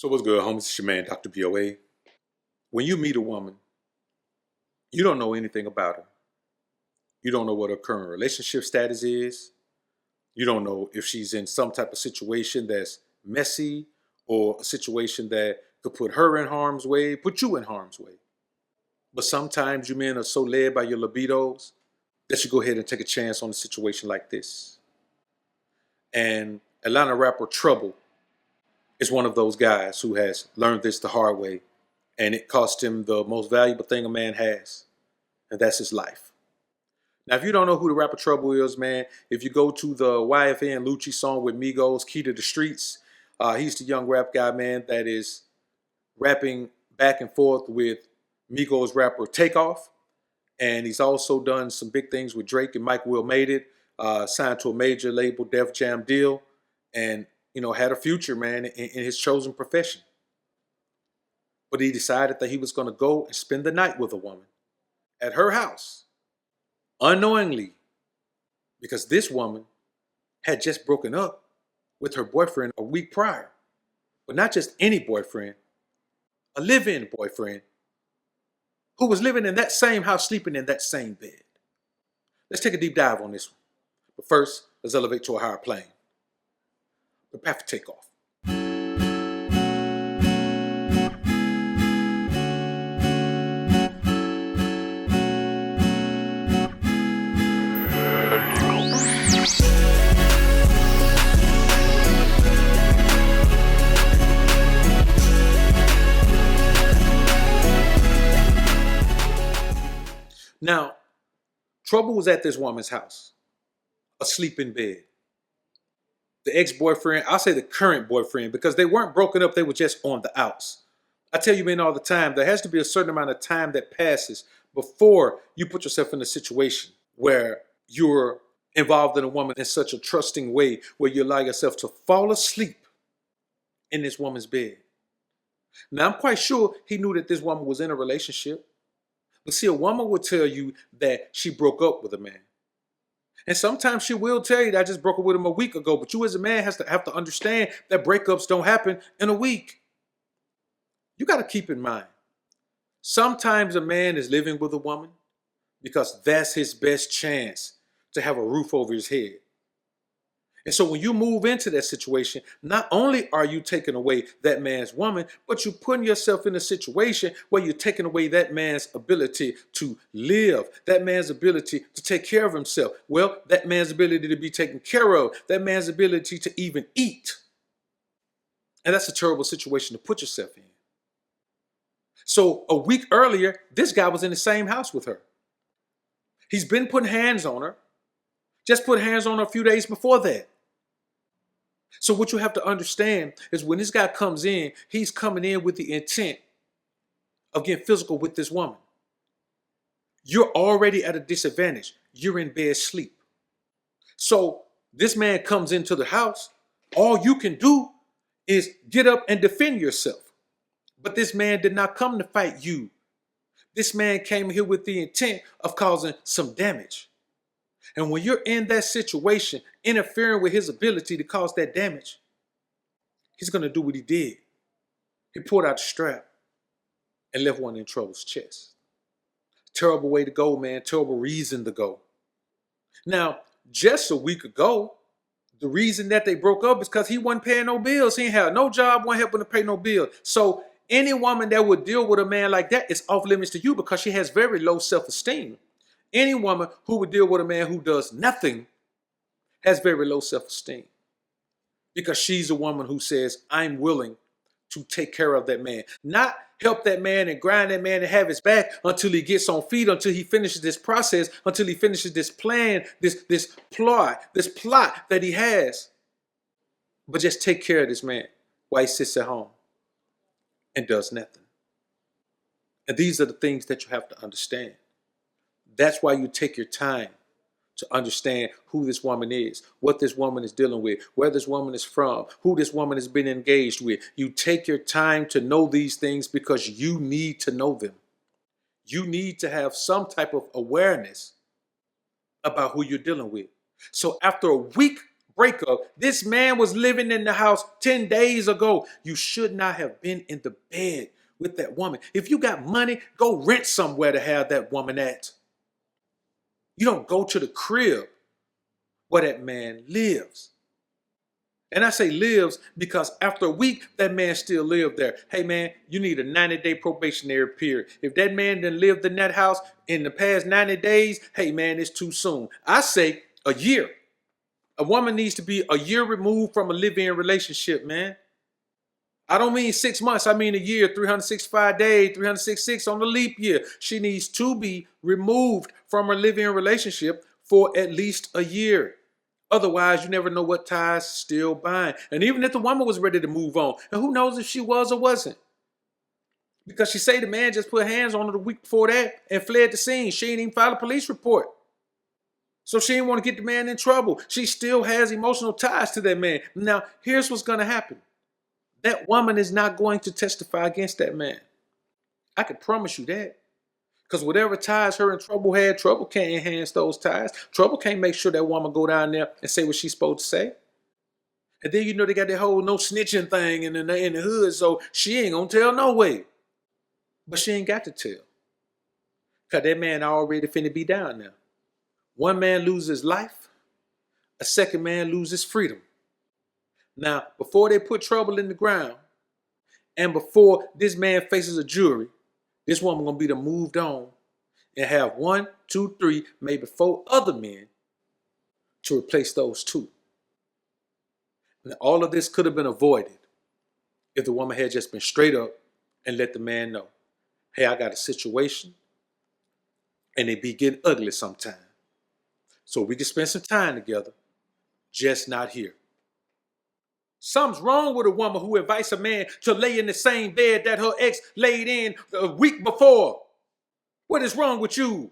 So what's good, homies? It's your man, Dr. BOA. When you meet a woman, you don't know anything about her. You don't know what her current relationship status is. You don't know if she's in some type of situation that's messy or a situation that could put her in harm's way, put you in harm's way. But sometimes you men are so led by your libidos that you go ahead and take a chance on a situation like this. And Atlanta rapper Trouble is one of those guys who has learned this the hard way, and it cost him the most valuable thing a man has, and that's his life. Now, if you don't know who the rapper Trouble is, man, if you go to the YFN Lucci song with Migos, Key to the Streets, he's the young rap guy, man, that is rapping back and forth with Migos rapper Takeoff. And he's also done some big things with Drake and Mike Will Made It, signed to a major label, Def Jam deal, and had a future, man, in his chosen profession. But he decided that he was going to go and spend the night with a woman at her house, unknowingly, because this woman had just broken up with her boyfriend a week prior. But not just any boyfriend, a live-in boyfriend who was living in that same house, sleeping in that same bed. Let's take a deep dive on this one. But first, let's elevate to a higher plane. Prepare for takeoff. Now, Trouble was at this woman's house, asleep in bed. The ex-boyfriend, I'll say the current boyfriend, because they weren't broken up, they were just on the outs. I tell you, man, all the time, there has to be a certain amount of time that passes before you put yourself in a situation where you're involved in a woman in such a trusting way where you allow yourself to fall asleep in this woman's bed. Now, I'm quite sure he knew that this woman was in a relationship. But see, a woman will tell you that she broke up with a man. And sometimes she will tell you that I just broke up with him a week ago. But you as a man have to understand that breakups don't happen in a week. You got to keep in mind, sometimes a man is living with a woman because that's his best chance to have a roof over his head. And so when you move into that situation, not only are you taking away that man's woman, but you're putting yourself in a situation where you're taking away that man's ability to live, that man's ability to take care of himself. Well, that man's ability to be taken care of, that man's ability to even eat. And that's a terrible situation to put yourself in. So a week earlier, this guy was in the same house with her. He's been putting hands on her, just put hands on her a few days before that. So what you have to understand is when this guy comes in, he's coming in with the intent of getting physical with this woman. You're already at a disadvantage. You're in bed asleep. So this man comes into the house. All you can do is get up and defend yourself. But this man did not come to fight you. This man came here with the intent of causing some damage. And when you're in that situation, interfering with his ability to cause that damage, he's going to do what he did. He pulled out the strap and left one in Trouble's chest. Terrible way to go, man. Terrible reason to go. Now, just a week ago, the reason that they broke up is because he wasn't paying no bills. He ain't had no job, wasn't helping to pay no bills. So any woman that would deal with a man like that is off limits to you because she has very low self-esteem. Any woman who would deal with a man who does nothing has very low self-esteem because she's a woman who says, I'm willing to take care of that man, not help that man and grind that man and have his back until he gets on feet, until he finishes this process, until he finishes this plan, this plot that he has. But just take care of this man while he sits at home and does nothing. And these are the things that you have to understand. That's why you take your time to understand who this woman is, what this woman is dealing with, where this woman is from, who this woman has been engaged with. You take your time to know these things because you need to know them. You need to have some type of awareness about who you're dealing with. So after a week breakup. This man was living in the house 10 days ago. You should not have been in the bed with that woman. If you got money, go rent somewhere to have that woman at. You don't go to the crib where that man lives. And I say lives because after a week, that man still lived there. Hey man, you need a 90-day probationary period. If that man done lived in that house in the past 90 days, hey man, it's too soon. I say a year. A woman needs to be a year removed from a live-in relationship, man. I don't mean 6 months. I mean a year, 365 days, 366 on the leap year. She needs to be removed from her live-in relationship for at least a year. Otherwise, you never know what ties still bind. And even if the woman was ready to move on, and who knows if she was or wasn't. Because she say the man just put hands on her the week before that and fled the scene. She ain't even filed a police report. So she didn't want to get the man in trouble. She still has emotional ties to that man. Now, here's what's going to happen. That woman is not going to testify against that man. I can promise you that. Because whatever ties her and Trouble had, Trouble can't enhance those ties. Trouble can't make sure that woman go down there and say what she's supposed to say. And then you know they got that whole no snitching thing in the hood, so she ain't going to tell no way. But she ain't got to tell. Because that man already finna be down there. One man loses life, a second man loses freedom. Now, before they put Trouble in the ground, and before this man faces a jury, this woman gonna be done moved on and have 1, 2, 3, maybe 4 other men to replace those 2. Now, all of this could have been avoided if the woman had just been straight up and let the man know, hey, I got a situation and it be getting ugly sometime. So we can spend some time together, just not here. Something's wrong with a woman who invites a man to lay in the same bed that her ex laid in a week before. What is wrong with you?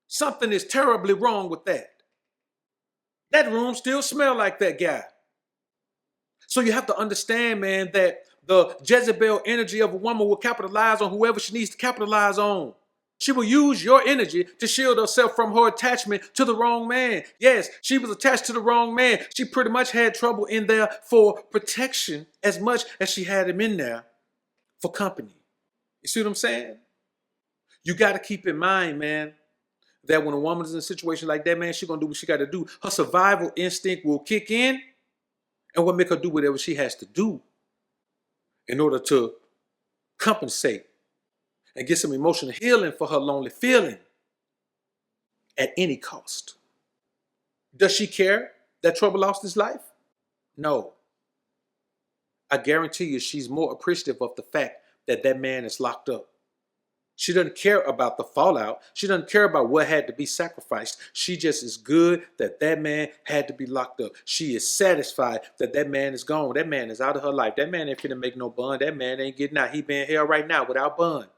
Something is terribly wrong with that. That room still smells like that guy. So you have to understand, man, that the Jezebel energy of a woman will capitalize on whoever she needs to capitalize on. She will use your energy to shield herself from her attachment to the wrong man. Yes, she was attached to the wrong man. She pretty much had Trouble in there for protection as much as she had him in there for company. You see what I'm saying? You got to keep in mind, man, that when a woman is in a situation like that, man, she's going to do what she got to do. Her survival instinct will kick in and will make her do whatever she has to do in order to compensate and get some emotional healing for her lonely feeling at any cost. Does she care that Trouble lost his life? No. I guarantee you she's more appreciative of the fact that that man is locked up. She doesn't care about the fallout. She doesn't care about what had to be sacrificed. She just is good that that man had to be locked up. She is satisfied that that man is gone. That man is out of her life. That man ain't finna make no bond. That man ain't getting out. He been here right now without bond.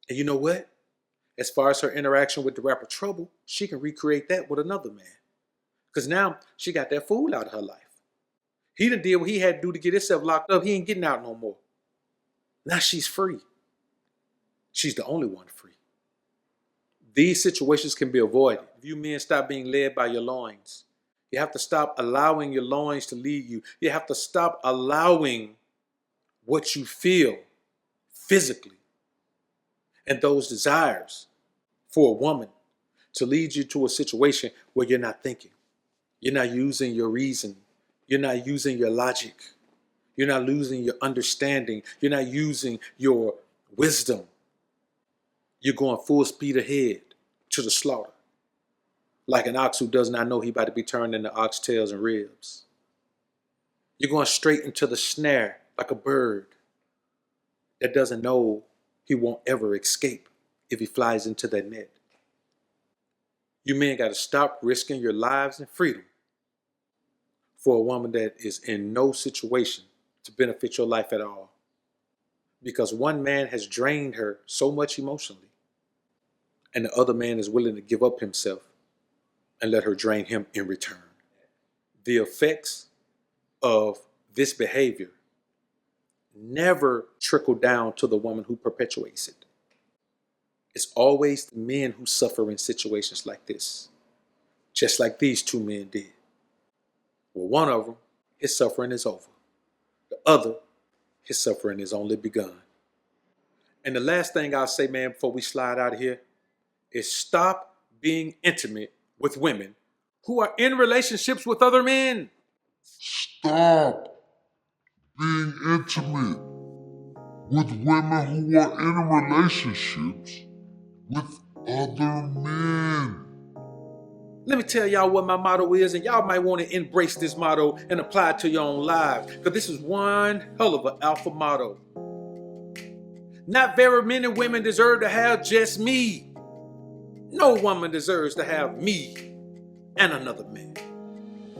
And you know what? As far as her interaction with the rapper Trouble, she can recreate that with another man. Because now she got that fool out of her life. He done did what he had to do to get himself locked up. He ain't getting out no more. Now she's free. She's the only one free. These situations can be avoided if you men stop being led by your loins. You have to stop allowing your loins to lead you. You have to stop allowing what you feel physically and those desires for a woman to lead you to a situation where you're not thinking. You're not using your reason. You're not using your logic. You're not losing your understanding. You're not using your wisdom. You're going full speed ahead to the slaughter. Like an ox who does not know he about to be turned into oxtails and ribs. You're going straight into the snare like a bird that doesn't know he won't ever escape if he flies into that net. You men got to stop risking your lives and freedom for a woman that is in no situation to benefit your life at all. Because one man has drained her so much emotionally, and the other man is willing to give up himself and let her drain him in return. The effects of this behavior never trickle down to the woman who perpetuates it. It's always the men who suffer in situations like this, just like these 2 men did. Well, one of them, his suffering is over. The other, his suffering is only begun. And the last thing I'll say, man, before we slide out of here, is stop being intimate with women who are in relationships with other men. Stop being intimate with women who are in relationships with other men. Let me tell y'all what my motto is, and y'all might want to embrace this motto and apply it to your own lives, because this is one hell of an alpha motto. Not very many women deserve to have just me. No woman deserves to have me and another man.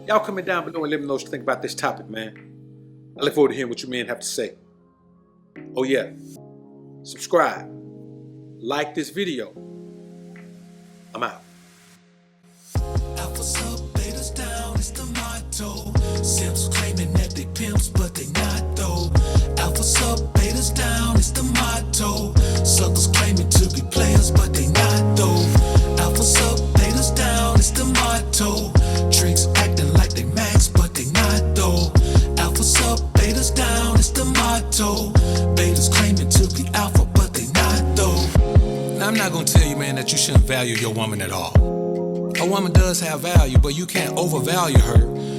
Y'all comment down below and let me know what you think about this topic, man. I look forward to hearing what you men have to say. Oh yeah, subscribe, like this video. I'm out. Alphas up, betas down, it's the motto. Simps claiming that they pimps, but they not though. Alphas up, betas down, it's the motto. Suckers claiming to be players, but they not though. Alphas up, betas down, it's the motto. Tricks acting like they max, but they not though. Alphas up, betas down, it's the motto. Betas claiming to be alpha, but they not though. Now, I'm not gonna tell you, man, that you shouldn't value your woman at all. A woman does have value, but you can't overvalue her